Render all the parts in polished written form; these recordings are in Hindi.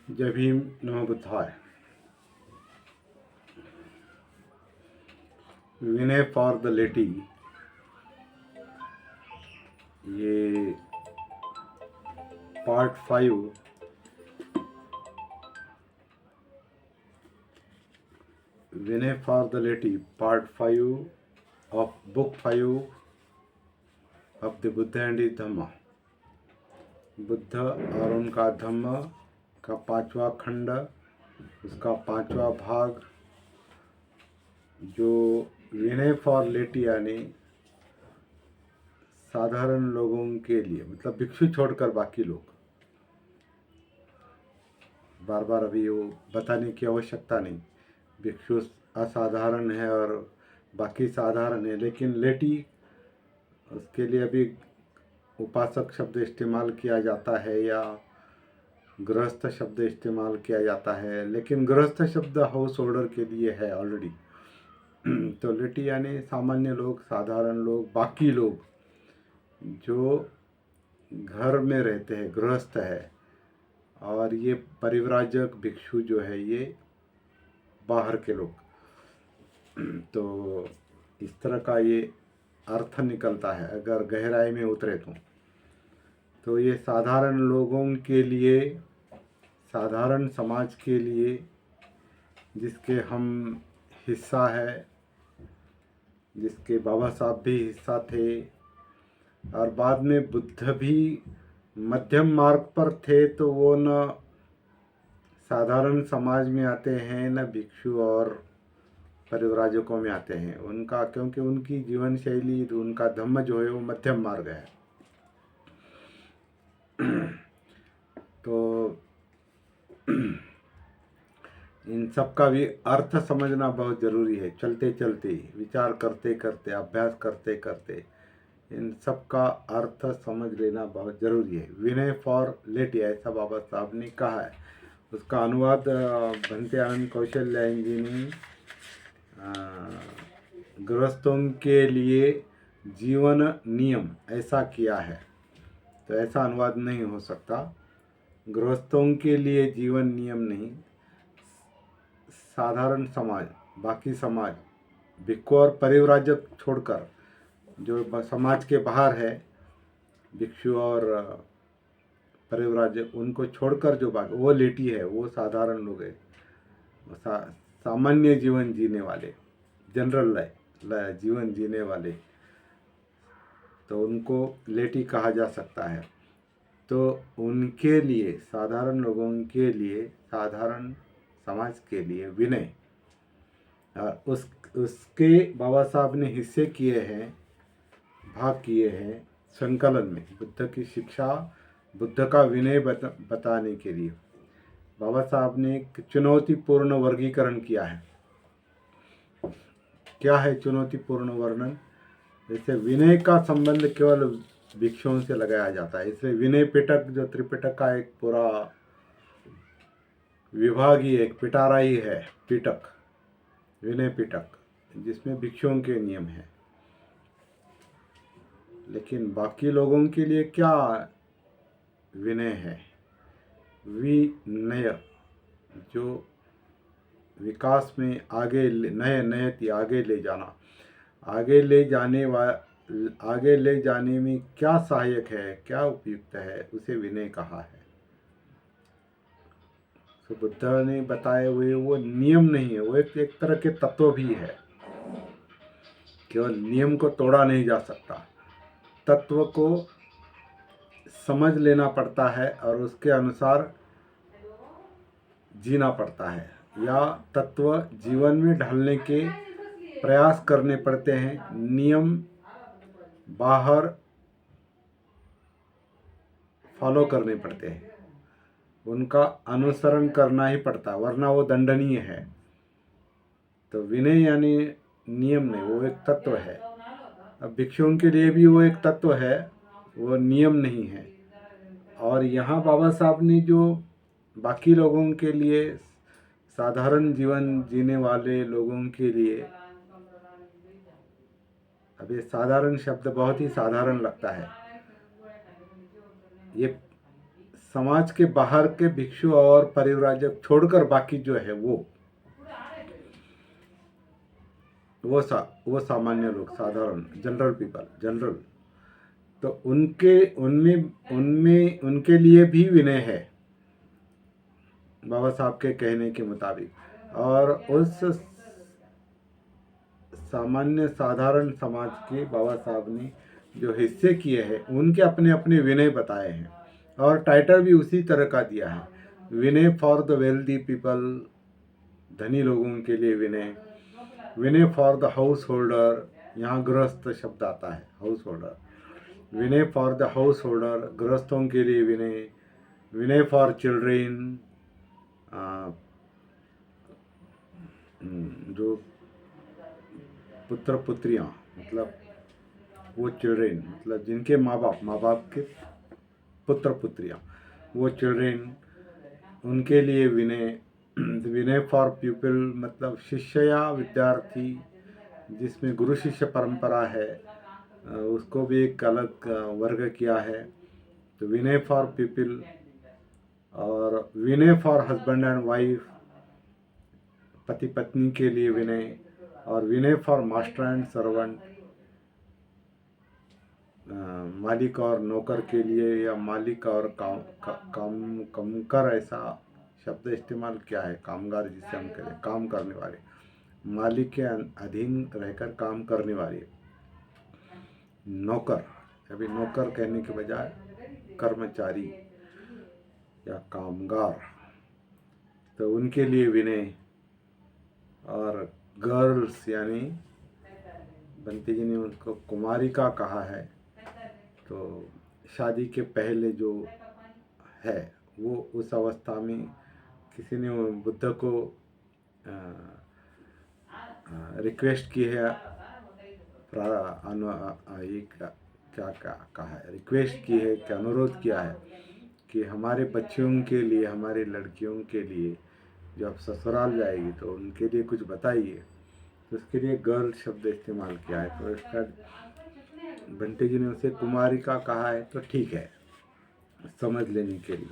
जय भीम, नमो बुद्धाय। विनय फॉर द लेटी, ये part 5 Vinaya for the laity part 5 of book 5 of the Buddha and his Dhamma. Buddha और उनका धम्म का 5वां खंड, उसका 5वां भाग, जो विनय फॉर लेटी यानी साधारण लोगों के लिए, मतलब भिक्षु छोड़कर बाकी लोग। बार बार अभी वो बताने की आवश्यकता नहीं, भिक्षु असाधारण है और बाकी साधारण है, लेकिन लेटी उसके लिए अभी उपासक शब्द इस्तेमाल किया जाता है या गृहस्थ शब्द इस्तेमाल किया जाता है, लेकिन गृहस्थ शब्द हाउस होल्डर के लिए है ऑलरेडी। तो लेटी यानी सामान्य लोग, साधारण लोग, बाकी लोग जो घर में रहते हैं, गृहस्थ है। और ये परिव्राजक भिक्षु जो है ये बाहर के लोग। तो इस तरह का ये अर्थ निकलता है अगर गहराई में उतरे तो ये साधारण लोगों के लिए, साधारण समाज के लिए, जिसके हम हिस्सा है, जिसके बाबा साहब भी हिस्सा थे, और बाद में बुद्ध भी मध्यम मार्ग पर थे, तो वो न साधारण समाज में आते हैं न भिक्षु और परिव्राजकों में आते हैं। उनका, क्योंकि उनकी जीवन शैली, उनका धम्म जो है वो मध्यम मार्ग है। तो इन सब का भी अर्थ समझना बहुत ज़रूरी है। चलते चलते, विचार करते करते, अभ्यास करते करते इन सब का अर्थ समझ लेना बहुत ज़रूरी है। विनय फॉर लेटी, ऐसा बाबा साहब ने कहा है। उसका अनुवाद भंते आनंद कौशल्यायन जी ने गृहस्थों के लिए जीवन नियम ऐसा किया है। तो ऐसा अनुवाद नहीं हो सकता। गृहस्थों के लिए जीवन नियम नहीं, साधारण समाज, बाकी समाज, भिक्षु और परिव्राजक छोड़कर, जो समाज के बाहर है, भिक्षु और परिव्राजक, उनको छोड़कर जो बाकी, वो लेटी है, वो साधारण लोग है, सामान्य जीवन जीने वाले, जनरल जीवन जीने वाले, तो उनको लेटी कहा जा सकता है। तो उनके लिए, साधारण लोगों के लिए, साधारण समाज के लिए विनय, उसके बाबा साहब ने हिस्से किए हैं, भाग किए हैं संकलन में। बुद्ध की शिक्षा, बुद्ध का विनय बताने के लिए बाबा साहब ने एक चुनौतीपूर्ण वर्गीकरण किया है। क्या है चुनौतीपूर्ण वर्णन? जैसे विनय का संबंध केवल भिक्षुओं से लगाया जाता है, इसलिए विनय पिटक, जो त्रिपिटक का एक पूरा विभाग ही, एक पिटारा ही है, पिटक, विनय पिटक, जिसमें भिक्षुओं के नियम हैं। लेकिन बाकी लोगों के लिए क्या विनय है? विनय जो विकास में आगे, नए आगे ले जाना, आगे ले जाने में क्या सहायक है, क्या उपयुक्त है, उसे विनय कहा है। तो बुद्ध ने बताए हुए वो नियम नहीं है, वो एक तरह के तत्व भी है। केवल नियम को तोड़ा नहीं जा सकता, तत्व को समझ लेना पड़ता है और उसके अनुसार जीना पड़ता है, या तत्व जीवन में ढालने के प्रयास करने पड़ते हैं। नियम बाहर फॉलो करने पड़ते हैं, उनका अनुसरण करना ही पड़ता है, वरना वो दंडनीय है। तो विनय यानी नियम नहीं, वो एक तत्व है। अब भिक्षुओं के लिए भी वो एक तत्व है, वो नियम नहीं है। और यहाँ बाबा साहब ने जो बाकी लोगों के लिए, साधारण जीवन जीने वाले लोगों के लिए अब ये साधारण शब्द बहुत ही साधारण लगता है। ये समाज के बाहर के भिक्षु और परिव्राजक छोड़कर बाकी जो है वो सामान्य लोग, साधारण जनरल पीपल, जनरल, तो उनके उनमें उनमें उनके लिए भी विनय है बाबा साहब के कहने के मुताबिक। और उस सामान्य साधारण समाज के बाबा साहब ने जो हिस्से किए हैं उनके अपने अपने विनय बताए हैं, और टाइटल भी उसी तरह का दिया है, Vinaya for the wealthy people, धनी लोगों के लिए Vinaya, Vinaya for the householder, यहाँ गृहस्थ शब्द आता है, householder, Vinaya for the householder, गृहस्थों के लिए विनय, विनय फॉर चिल्ड्रेन, जो पुत्र पुत्रियाँ, मतलब वो चिल्ड्रेन, मतलब जिनके माँ बाप के पुत्र पुत्रियाँ, वो चिल्ड्रेन, उनके लिए विनय, विनय फॉर पीपल, मतलब शिष्य या विद्यार्थी जिसमें गुरु शिष्य परंपरा है, उसको भी एक अलग वर्ग किया है, तो विनय फॉर पीपल। और विनय फॉर हस्बैंड एंड वाइफ, पति पत्नी के लिए विनय, और विनय फॉर मास्टर एंड सर्वेंट, मालिक और नौकर के लिए, या मालिक और कामकर, ऐसा शब्द इस्तेमाल किया है, कामगार जिसे हम कहें, काम करने वाले, मालिक के अधीन रहकर काम करने वाले, नौकर, अभी नौकर कहने के बजाय कर्मचारी या कामगार, तो उनके लिए विनय। और गर्ल्स, यानी बंटी जी ने उनको कुमारिका कहा है, तो शादी के पहले जो है वो उस अवस्था में किसी ने बुद्ध को रिक्वेस्ट की है, क्या कहा है, रिक्वेस्ट की है कि अनुरोध किया है कि हमारे बच्चियों के लिए, हमारी लड़कियों के लिए जब ससुराल जाएगी तो उनके लिए कुछ बताइए, तो उसके लिए गर्ल शब्द इस्तेमाल किया है। तो इसका बंटी जी ने उसे कुमारिका कहा है, तो ठीक है समझ लेने के लिए।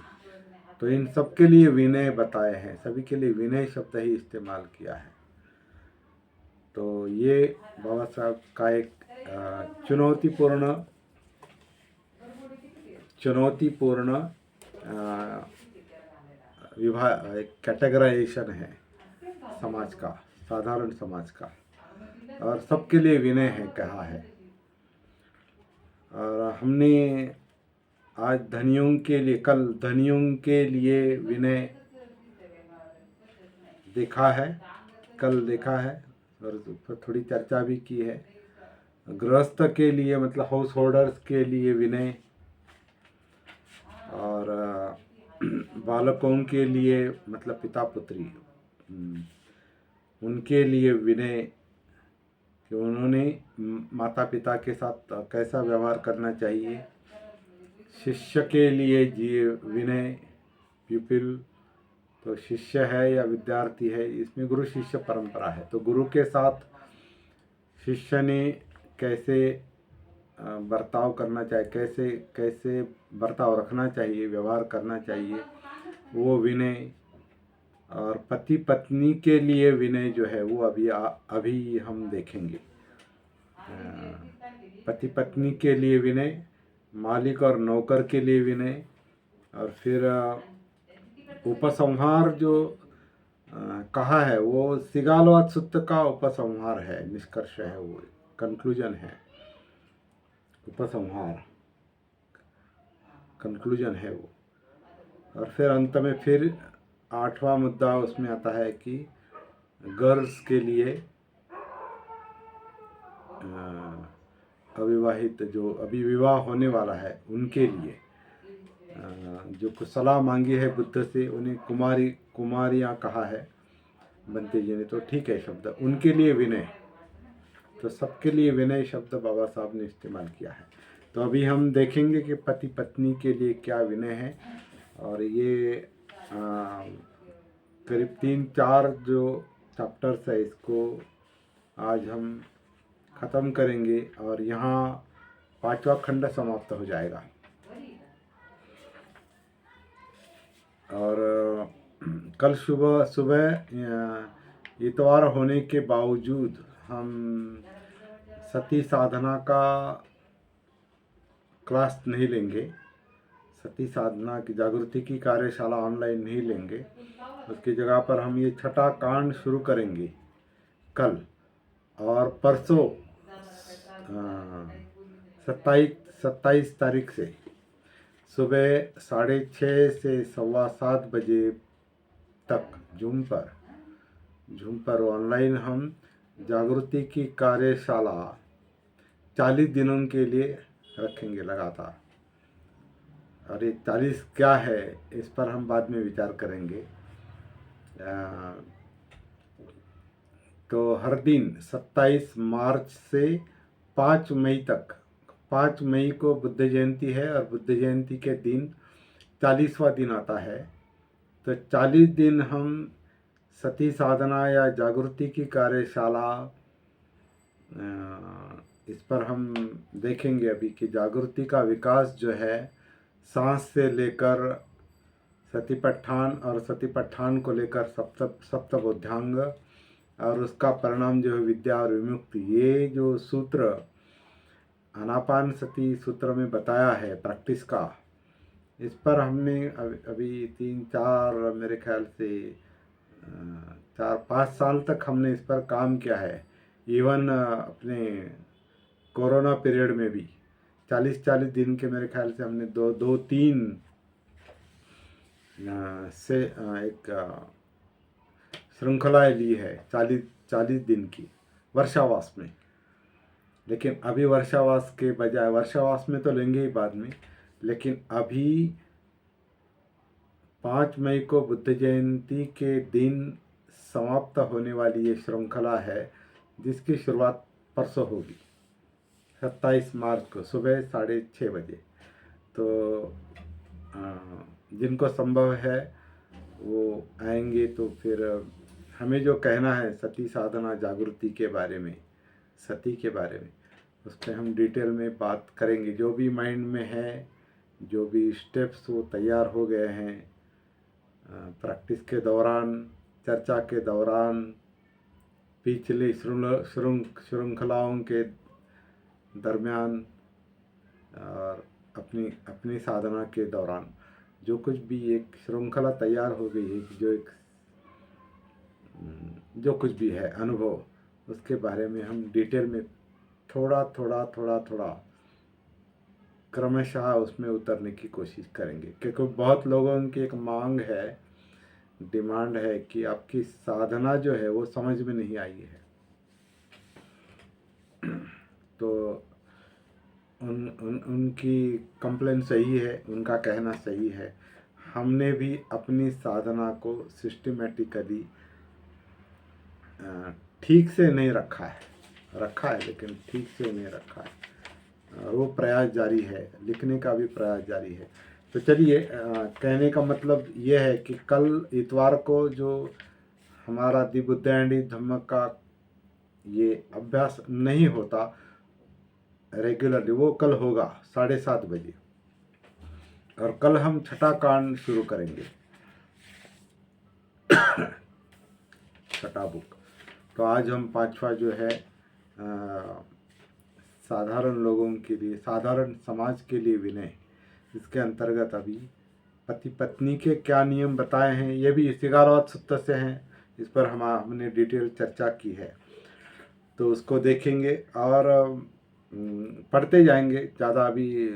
तो इन सब के लिए विनय बताए हैं, सभी के लिए विनय शब्द ही इस्तेमाल किया है। तो ये बाबा साहब का एक चुनौतीपूर्ण एक कैटेगराइजेशन है समाज का, साधारण समाज का, और सबके लिए विनय है कहा है। और हमने आज धनियों के लिए, कल धनियों के लिए विनय देखा है, कल देखा है, और उस पर थोड़ी चर्चा भी की है। गृहस्थ के लिए, मतलब हाउस होल्डर्स के लिए विनय, और बालकों के लिए, मतलब पिता पुत्री, उनके लिए विनय कि उन्होंने माता पिता के साथ कैसा व्यवहार करना चाहिए। शिष्य के लिए जी विनय, प्यूपिल, तो शिष्य है या विद्यार्थी है, इसमें गुरु शिष्य परंपरा है, तो गुरु के साथ शिष्य ने कैसे बर्ताव करना चाहिए, कैसे कैसे बर्ताव रखना चाहिए, व्यवहार करना चाहिए, वो विनय। और पति पत्नी के लिए विनय जो है वो अभी हम देखेंगे। पति पत्नी के लिए विनय, मालिक और नौकर के लिए विनय, और फिर उपसंहार जो कहा है वो सिगालवाद सूत्र का उपसंहार है, निष्कर्ष है, वो कंक्लूजन है, उपसंहार कंक्लूजन है वो। और फिर अंत में फिर 8वां मुद्दा उसमें आता है कि गर्ल्स के लिए, अविवाहित जो अभी विवाह होने वाला है उनके लिए जो कुछ सलाह मांगी है बुद्ध से, उन्हें कुमारियाँ कहा है बंटी जी ने, तो ठीक है शब्द, उनके लिए विनय। तो सबके लिए विनय शब्द बाबा साहब ने इस्तेमाल किया है। तो अभी हम देखेंगे कि पति पत्नी के लिए क्या विनय है, और ये करीब 3-4 जो चैप्टर्स है, इसको आज हम ख़त्म करेंगे और यहाँ 5वां खंड समाप्त हो जाएगा। और कल सुबह सुबह इतवार होने के बावजूद हम सती साधना का क्लास नहीं लेंगे, सती साधना की जागृति की कार्यशाला ऑनलाइन नहीं लेंगे। उसकी जगह पर हम ये छठा कांड शुरू करेंगे कल, और परसों 27 तारीख से सुबह 6:30 से 7:15 बजे तक जूम पर ऑनलाइन हम जागृति की कार्यशाला 40 दिनों के लिए रखेंगे लगातार। और ये 40 क्या है इस पर हम बाद में विचार करेंगे। तो हर दिन 27 मार्च से 5 मई तक, 5 मई को बुद्ध जयंती है और बुद्ध जयंती के दिन 40वां दिन आता है। तो 40 दिन हम सती साधना या जागृति की कार्यशाला, इस पर हम देखेंगे अभी कि जागृति का विकास जो है सांस से लेकर सतीपट्ठान और सतीपट्ठान को लेकर सप्तबोध्यांग और उसका परिणाम जो है विद्या और विमुक्ति, ये जो सूत्र आनापान सती सूत्र में बताया है प्रैक्टिस का, इस पर हमने अभी 3-4 मेरे ख्याल से 4-5 साल तक हमने इस पर काम किया है। इवन अपने कोरोना पीरियड में भी 40 दिन के मेरे ख्याल से हमने 2-3 से एक श्रृंखलाएँ ली है 40 दिन की वर्षावास में। लेकिन अभी वर्षावास के बजाय, वर्षावास में तो लेंगे ही बाद में, लेकिन अभी 5 मई को बुद्ध जयंती के दिन समाप्त होने वाली ये श्रृंखला है, जिसकी शुरुआत परसों होगी 27 मार्च को सुबह 6:30 बजे। तो जिनको संभव है वो आएंगे। तो फिर हमें जो कहना है सती साधना जागृति के बारे में, सती के बारे में, उस पर हम डिटेल में बात करेंगे। जो भी माइंड में है, जो भी स्टेप्स वो तैयार हो गए हैं प्रैक्टिस के दौरान, चर्चा के दौरान, पिछली श्रृंखलाओं के दरमियान और अपनी साधना के दौरान जो कुछ भी एक श्रृंखला तैयार हो गई है, जो कुछ भी है अनुभव, उसके बारे में हम डिटेल में थोड़ा क्रमशः उसमें उतरने की कोशिश करेंगे। क्योंकि बहुत लोगों की एक मांग है, डिमांड है कि आपकी साधना जो है वो समझ में नहीं आई है। तो उनकी कंप्लेन सही है, उनका कहना सही है। हमने भी अपनी साधना को सिस्टमेटिकली ठीक से नहीं रखा है लेकिन ठीक से नहीं रखा है। वो प्रयास जारी है, लिखने का भी प्रयास जारी है। तो चलिए, कहने का मतलब ये है कि कल इतवार को जो हमारा दि बुद्ध एंड धम्म का ये अभ्यास नहीं होता रेगुलरली, वो कल होगा 7:30 बजे। और कल हम छठा कांड शुरू करेंगे, छठा बुक। तो आज हम 5वां जो है साधारण लोगों के लिए, साधारण समाज के लिए विनय, इसके अंतर्गत अभी पति पत्नी के क्या नियम बताए हैं, ये भी 11वां सूत्र से हैं। इस पर हमने डिटेल चर्चा की है, तो उसको देखेंगे और पढ़ते जाएंगे। ज़्यादा अभी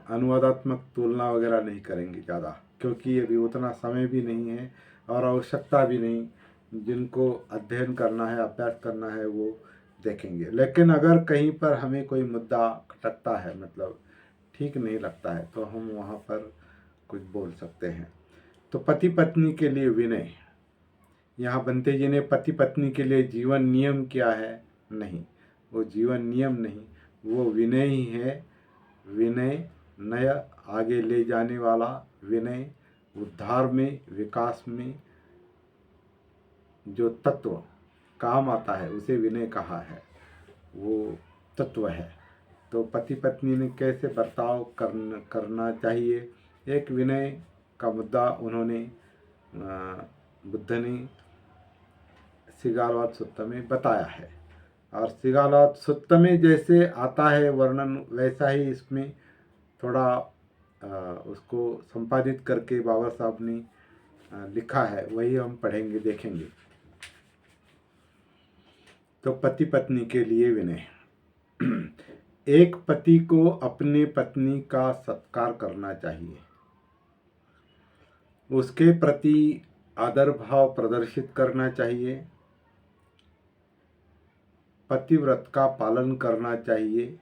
अनुवादात्मक तुलना वगैरह नहीं करेंगे ज़्यादा, क्योंकि अभी उतना समय भी नहीं है और आवश्यकता भी नहीं। जिनको अध्ययन करना है, अभ्यास करना है, वो देखेंगे। लेकिन अगर कहीं पर हमें कोई मुद्दा खटकता है, मतलब ठीक नहीं लगता है, तो हम वहाँ पर कुछ बोल सकते हैं। तो पति पत्नी के लिए विनय, यहाँ बंते जी ने पति पत्नी के लिए जीवन नियम किया है, नहीं, वो जीवन नियम नहीं, वो विनय ही है। विनय नया आगे ले जाने वाला विनय, उद्धार में, विकास में जो तत्व काम आता है उसे विनय कहा है, वो तत्व है। तो पति पत्नी ने कैसे बर्ताव करना चाहिए, एक विनय का मुद्दा उन्होंने बुद्ध ने सिगालवाद सुत्त में बताया है। और सिगालवाद सुत्त में जैसे आता है वर्णन, वैसा ही इसमें थोड़ा उसको संपादित करके बाबा साहब ने लिखा है, वही हम पढ़ेंगे, देखेंगे। तो पति पत्नी के लिए विनय। एक पति को अपनी पत्नी का सत्कार करना चाहिए, उसके प्रति आदर भाव प्रदर्शित करना चाहिए, पतिव्रत का पालन करना चाहिए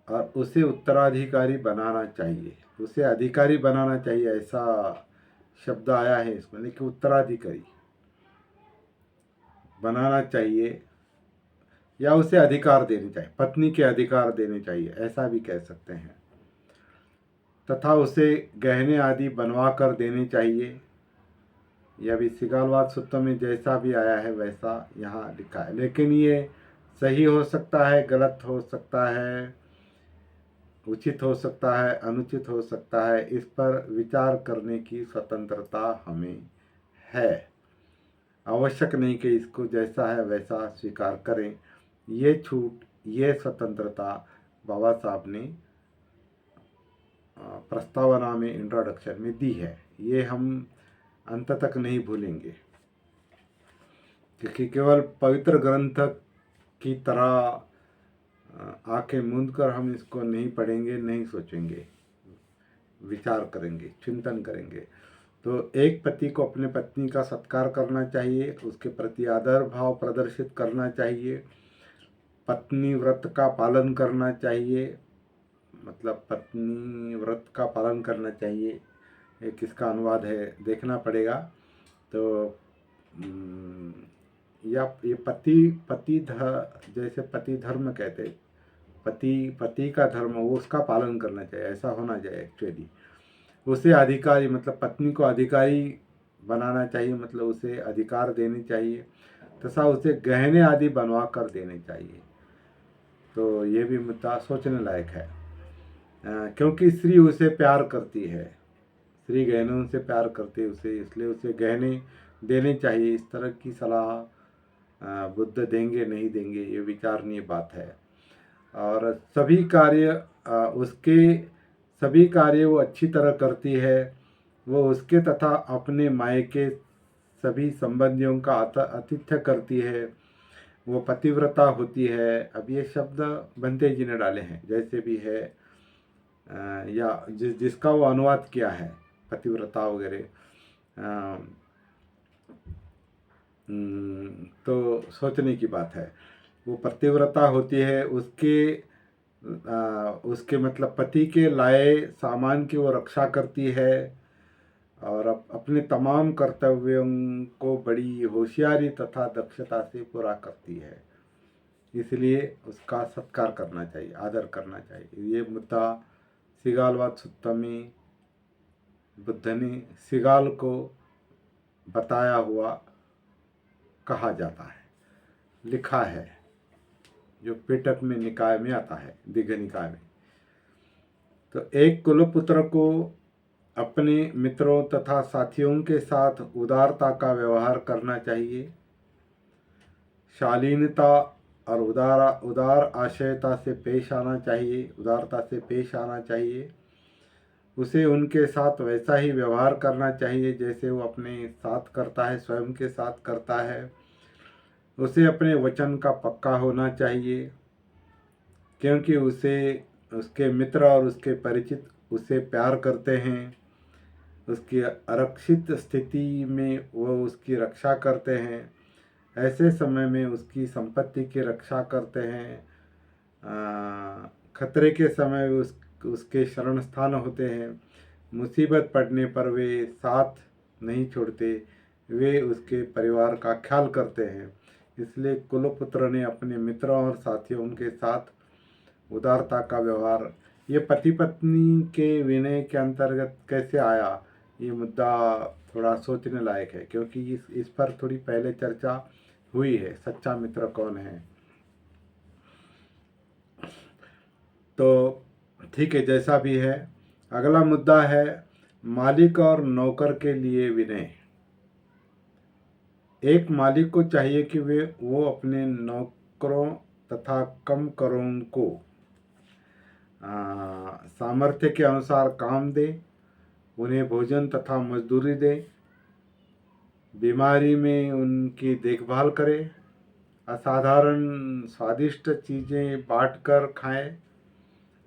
और उसे उत्तराधिकारी बनाना चाहिए। उसे अधिकारी बनाना चाहिए, ऐसा शब्द आया है इसमें, लेकिन उत्तराधिकारी बनाना चाहिए या उसे अधिकार देने चाहिए, पत्नी के अधिकार देने चाहिए, ऐसा भी कह सकते हैं। तथा उसे गहने आदि बनवा कर देने चाहिए। यह भी सिगालवाद सूत्र में जैसा भी आया है वैसा यहाँ लिखा है, लेकिन ये सही हो सकता है, गलत हो सकता है, उचित हो सकता है, अनुचित हो सकता है, इस पर विचार करने की स्वतंत्रता हमें है। आवश्यक नहीं कि इसको जैसा है वैसा स्वीकार करें। ये छूट, ये स्वतंत्रता बाबा साहब ने प्रस्तावना में, इंट्रोडक्शन में दी है। ये हम अंत तक नहीं भूलेंगे, क्योंकि केवल पवित्र ग्रंथ की तरह आंखें मूंद कर हम इसको नहीं पढ़ेंगे, नहीं सोचेंगे, विचार करेंगे, चिंतन करेंगे। तो एक पति को अपने पत्नी का सत्कार करना चाहिए, उसके प्रति आदर भाव प्रदर्शित करना चाहिए, पत्नी व्रत का पालन करना चाहिए, मतलब पत्नी व्रत का पालन करना चाहिए, एक इसका अनुवाद है, देखना पड़ेगा। तो या ये पति जैसे पति धर्म कहते, पति का धर्म, वो उसका पालन करना चाहिए, ऐसा होना चाहिए एक्चुअली। उसे अधिकारी, मतलब पत्नी को अधिकारी बनाना चाहिए, मतलब उसे अधिकार देने चाहिए, तथा उसे गहने आदि बनवा कर देने चाहिए। तो ये भी मुद्दा सोचने लायक है, क्योंकि स्त्री उसे प्यार करती है, स्त्री गहनों से प्यार करती है उसे, इसलिए उसे गहने देने चाहिए। इस तरह की सलाह बुद्ध देंगे नहीं देंगे ये विचारणीय बात है। और सभी कार्य वो अच्छी तरह करती है, वो उसके तथा अपने मायके सभी संबंधियों का आतिथ्य करती है, वो पतिव्रता होती है। अब ये शब्द बंते जी ने डाले हैं, जैसे भी है, या जिसका वो अनुवाद किया है पतिव्रता वगैरह, तो सोचने की बात है। वो पतिव्रता होती है, उसके मतलब पति के लाए सामान की वो रक्षा करती है और अपने तमाम कर्तव्यों को बड़ी होशियारी तथा दक्षता से पूरा करती है, इसलिए उसका सत्कार करना चाहिए, आदर करना चाहिए। ये मुद्दा सिगालवाद सूत्र में बुद्ध ने सिगाल को बताया हुआ कहा जाता है, लिखा है, जो पिटक में निकाय में आता है, दीघ निकाय में। तो एक कुलपुत्र को अपने मित्रों तथा साथियों के साथ उदारता का व्यवहार करना चाहिए, शालीनता और उदार आशयता से पेश आना चाहिए, उदारता से पेश आना चाहिए। उसे उनके साथ वैसा ही व्यवहार करना चाहिए जैसे वो अपने साथ करता है, स्वयं के साथ करता है। उसे अपने वचन का पक्का होना चाहिए, क्योंकि उसके मित्र और उसके परिचित उसे प्यार करते हैं, उसकी आरक्षित स्थिति में वो उसकी रक्षा करते हैं, ऐसे समय में उसकी संपत्ति की रक्षा करते हैं, खतरे के समय उसके शरण स्थान होते हैं, मुसीबत पड़ने पर वे साथ नहीं छोड़ते, वे उसके परिवार का ख्याल करते हैं। इसलिए कुलपुत्र ने अपने मित्रों और साथियों के साथ उदारता का व्यवहार, ये पति पत्नी के विनय के अंतर्गत कैसे आया, ये मुद्दा थोड़ा सोचने लायक है, क्योंकि इस पर थोड़ी पहले चर्चा हुई है, सच्चा मित्र कौन है। तो ठीक है, जैसा भी है। अगला मुद्दा है मालिक और नौकर के लिए विनय। एक मालिक को चाहिए कि वो अपने नौकरों तथा कमकरों को सामर्थ्य के अनुसार काम दे, उन्हें भोजन तथा मजदूरी दे, बीमारी में उनकी देखभाल करे, असाधारण स्वादिष्ट चीज़ें बांट कर खाएं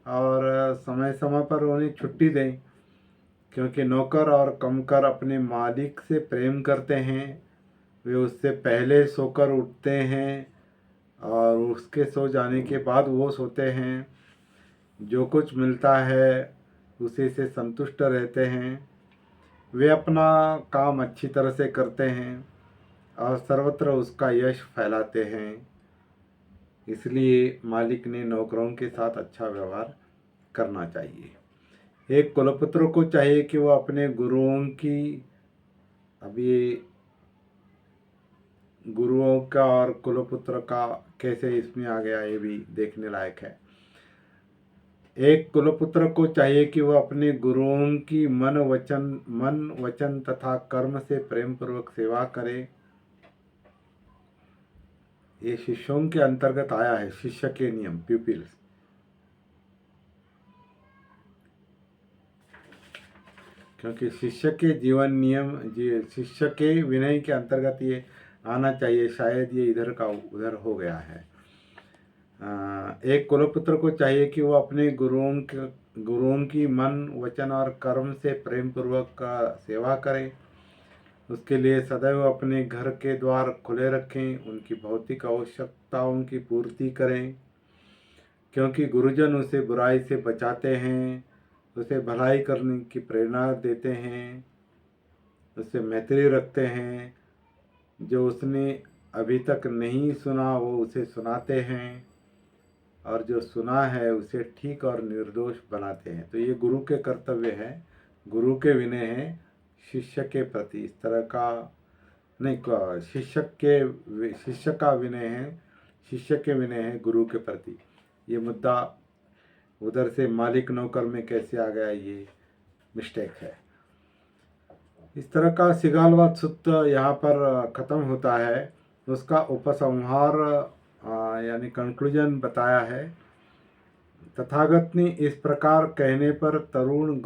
और समय समय पर उन्हें छुट्टी दें, क्योंकि नौकर और कमकर अपने मालिक से प्रेम करते हैं। वे उससे पहले सोकर उठते हैं और उसके सो जाने के बाद वो सोते हैं। जो कुछ मिलता है उसी से संतुष्ट रहते हैं। वे अपना काम अच्छी तरह से करते हैं और सर्वत्र उसका यश फैलाते हैं। इसलिए मालिक ने नौकरों के साथ अच्छा व्यवहार करना चाहिए। एक कुलपुत्र को चाहिए कि वो अपने गुरुओं की, अभी गुरुओं का और कुलपुत्र का कैसे इसमें आ गया ये भी देखने लायक है। एक कुलपुत्र को चाहिए कि वह अपने गुरुओं की मन वचन तथा कर्म से प्रेम पूर्वक सेवा करे। ये शिष्यों के अंतर्गत आया है, शिष्य के नियम, प्यूपिल्स। क्योंकि शिष्य के जीवन नियम, शिष्य के विनय के अंतर्गत ये आना चाहिए, शायद ये इधर का उधर हो गया है। एक कुलपुत्र को चाहिए कि वो अपने गुरुओं की मन वचन और कर्म से प्रेम पूर्वक का सेवा करें। उसके लिए सदैव अपने घर के द्वार खुले रखें, उनकी भौतिक आवश्यकताओं की पूर्ति करें, क्योंकि गुरुजन उसे बुराई से बचाते हैं, उसे भलाई करने की प्रेरणा देते हैं, उससे मैत्री रखते हैं। जो उसने अभी तक नहीं सुना वो उसे सुनाते हैं, और जो सुना है उसे ठीक और निर्दोष बनाते हैं। तो ये गुरु के कर्तव्य है, गुरु के विनय है शिष्य के प्रति। इस तरह का नहीं, शिष्य का विनय है, शिष्य के विनय है गुरु के प्रति। ये मुद्दा उधर से मालिक नौकर में कैसे आ गया, ये मिस्टेक है। इस तरह का सिगालवाद सूत्र यहाँ पर ख़त्म होता है। उसका उपसंहार यानी कंक्लूजन बताया है। तथागत ने इस प्रकार कहने पर तरुण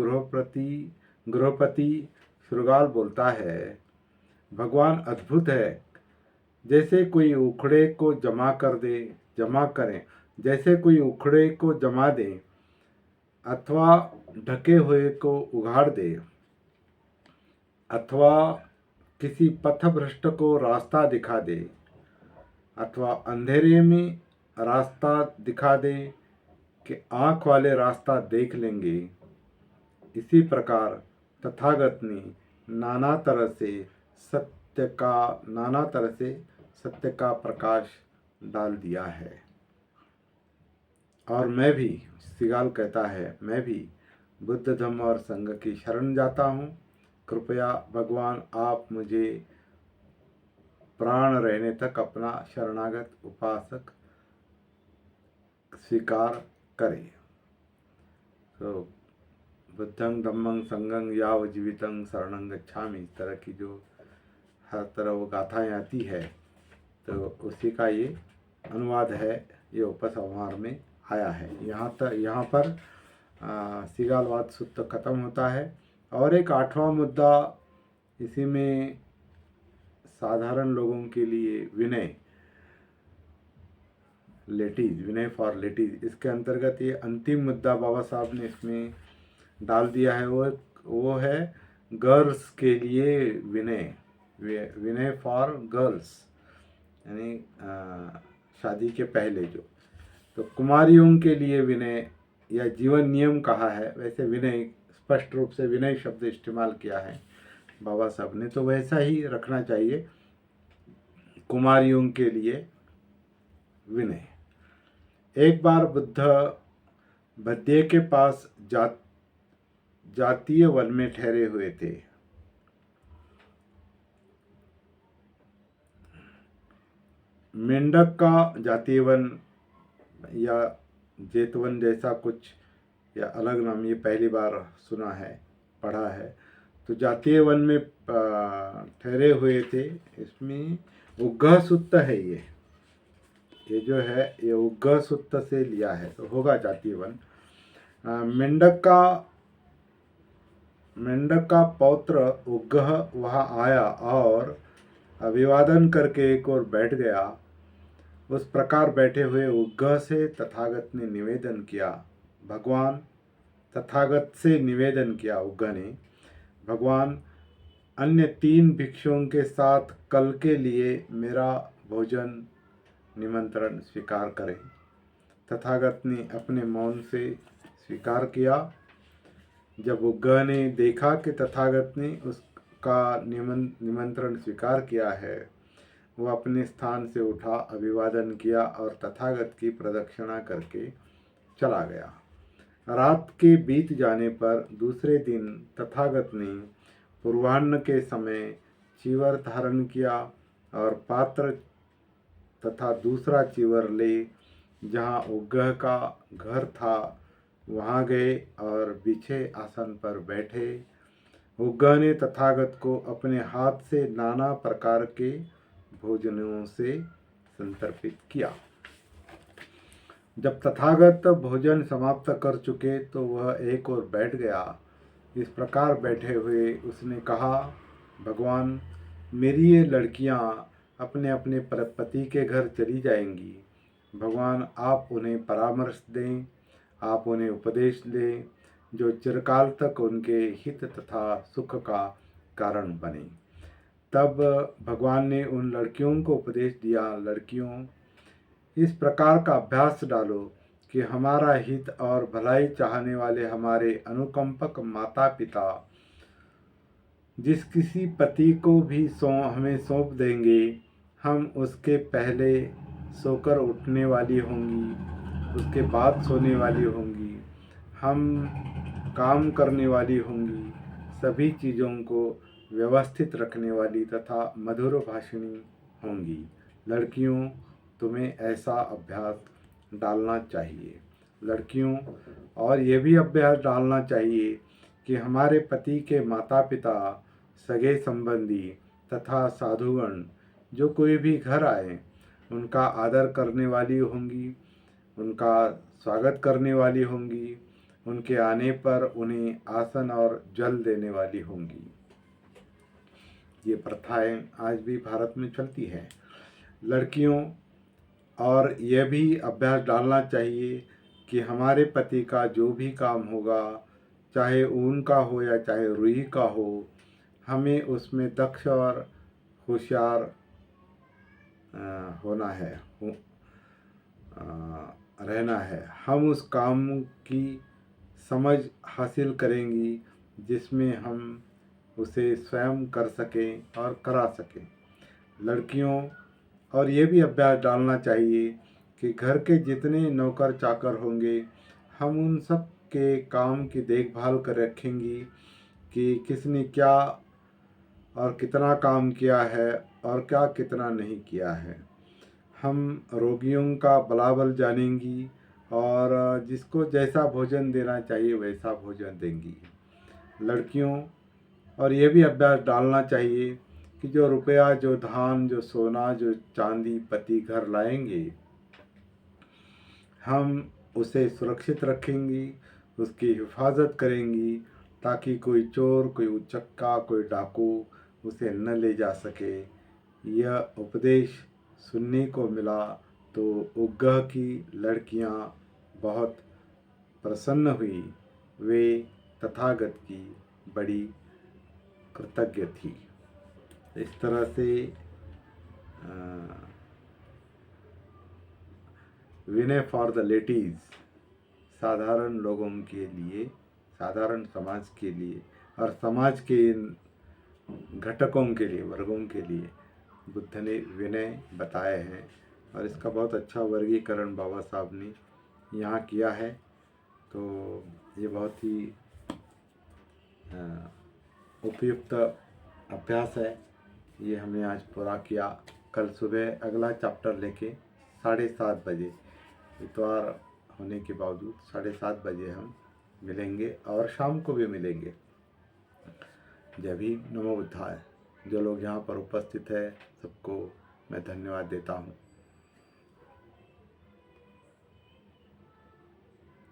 गृहपति श्रुगाल बोलता है, भगवान अद्भुत है। जैसे कोई उखड़े को जमा करें, जैसे कोई उखड़े को जमा दे अथवा ढके हुए को उघाड़ दे, अथवा किसी पथभ्रष्ट को रास्ता दिखा दे, अथवा अंधेरे में रास्ता दिखा दे कि आँख वाले रास्ता देख लेंगे। इसी प्रकार तथागत ने नाना तरह से सत्य का प्रकाश डाल दिया है। और मैं भी, सिगाल कहता है, मैं भी बुद्ध धम्म और संघ की शरण जाता हूँ। कृपया भगवान आप मुझे प्राण रहने तक अपना शरणागत उपासक स्वीकार करें। तो बुद्धं धम्मं संघं याव जीवितं शरणं गच्छामि, इस तरह की जो हर तरह वो गाथाएँ आती है, तो उसी का ये अनुवाद है, ये उपसंहार में आया है। यहाँ पर सिगालवाद सूत्र खत्म होता है। और एक 8वां मुद्दा इसी में साधारण लोगों के लिए विनय विनय फॉर लेटीज, इसके अंतर्गत ये अंतिम मुद्दा बाबा साहब ने इसमें डाल दिया है। वो है गर्ल्स के लिए विनय फॉर गर्ल्स, यानी शादी के पहले जो, तो कुमारियों के लिए विनय या जीवन नियम कहा है। वैसे विनय स्पष्ट रूप से विनय शब्द इस्तेमाल किया है बाबा साहब ने, तो वैसा ही रखना चाहिए कुमारियों के लिए विनय। एक बार बुद्ध बद्ये के पास जातीय वन में ठहरे हुए थे। मेंढक का जातीयवन या जेतवन जैसा कुछ या अलग नाम ये पहली बार सुना है, पढ़ा है। तो जातीय वन में ठहरे हुए थे। इसमें उग्गह सुत्त है ये जो है ये उग्गह सुत्त से लिया है, तो होगा जातीय वन। मेंढक का पौत्र उग्गह वहाँ आया और अभिवादन करके एक ओर बैठ गया। उस प्रकार बैठे हुए उग्गह से तथागत ने निवेदन किया, भगवान तथागत से निवेदन किया उग्गह ने, भगवान अन्य 3 भिक्षुओं के साथ कल के लिए मेरा भोजन निमंत्रण स्वीकार करें। तथागत ने अपने मौन से स्वीकार किया। जब उग्गह ने देखा कि तथागत ने उसका निमंत्रण स्वीकार किया है, वो अपने स्थान से उठा, अभिवादन किया और तथागत की प्रदक्षिणा करके चला गया। रात के बीत जाने पर दूसरे दिन तथागत ने पूर्वाह्न के समय चीवर धारण किया और पात्र तथा दूसरा चीवर ले जहाँ उग्गह का घर था वहाँ गए और बिछे आसन पर बैठे। उग्गह ने तथागत को अपने हाथ से नाना प्रकार के भोजनों से संतर्पित किया। जब तथागत भोजन समाप्त कर चुके तो वह एक ओर बैठ गया। इस प्रकार बैठे हुए उसने कहा, भगवान मेरी ये लड़कियां अपने अपने पति के घर चली जाएंगी। भगवान आप उन्हें परामर्श दें, आप उन्हें उपदेश दें जो चिरकाल तक उनके हित तथा सुख का कारण बने। तब भगवान ने उन लड़कियों को उपदेश दिया, लड़कियों इस प्रकार का अभ्यास डालो कि हमारा हित और भलाई चाहने वाले हमारे अनुकंपक माता पिता जिस किसी पति को भी हमें सौंप देंगे, हम उसके पहले सोकर उठने वाली होंगी, उसके बाद सोने वाली होंगी, हम काम करने वाली होंगी, सभी चीज़ों को व्यवस्थित रखने वाली तथा मधुर भाषिणी होंगी। लड़कियों तुम्हें ऐसा अभ्यास डालना चाहिए। लड़कियों और ये भी अभ्यास डालना चाहिए कि हमारे पति के माता पिता, सगे संबंधी तथा साधुगण जो कोई भी घर आए उनका आदर करने वाली होंगी, उनका स्वागत करने वाली होंगी, उनके आने पर उन्हें आसन और जल देने वाली होंगी। ये प्रथाएं आज भी भारत में चलती है। लड़कियों और यह भी अभ्यास डालना चाहिए कि हमारे पति का जो भी काम होगा, चाहे ऊन का हो या चाहे रुई का हो, हमें उसमें दक्ष और होशियार होना है, रहना है। हम उस काम की समझ हासिल करेंगी जिसमें हम उसे स्वयं कर सकें और करा सकें। लड़कियों और ये भी अभ्यास डालना चाहिए कि घर के जितने नौकर चाकर होंगे हम उन सब के काम की देखभाल कर रखेंगी कि किसने क्या और कितना काम किया है और क्या कितना नहीं किया है। हम रोगियों का बलाबल जानेंगी और जिसको जैसा भोजन देना चाहिए वैसा भोजन देंगी। लड़कियों और ये भी अभ्यास डालना चाहिए कि जो रुपया, जो धान, जो सोना, जो चांदी पति घर लाएंगे, हम उसे सुरक्षित रखेंगी, उसकी हिफाजत करेंगी ताकि कोई चोर, कोई उचक्का, कोई डाकू उसे न ले जा सके। यह उपदेश सुनने को मिला तो उग्गह की लड़कियां बहुत प्रसन्न हुई। वे तथागत की बड़ी कृतज्ञ थी। इस तरह से विनय फॉर द लेडीज़, साधारण लोगों के लिए, साधारण समाज के लिए और समाज के घटकों के लिए, वर्गों के लिए बुद्ध ने विनय बताए हैं और इसका बहुत अच्छा वर्गीकरण बाबा साहब ने यहाँ किया है। तो ये बहुत ही उपयुक्त अभ्यास है। ये हमने आज पूरा किया। कल सुबह अगला चैप्टर लेके 7:30 बजे, इतवार होने के बावजूद 7:30 बजे हम मिलेंगे और शाम को भी मिलेंगे। जय भीम, नमो बुद्धाय। जो लोग यहाँ पर उपस्थित है सबको मैं धन्यवाद देता हूँ।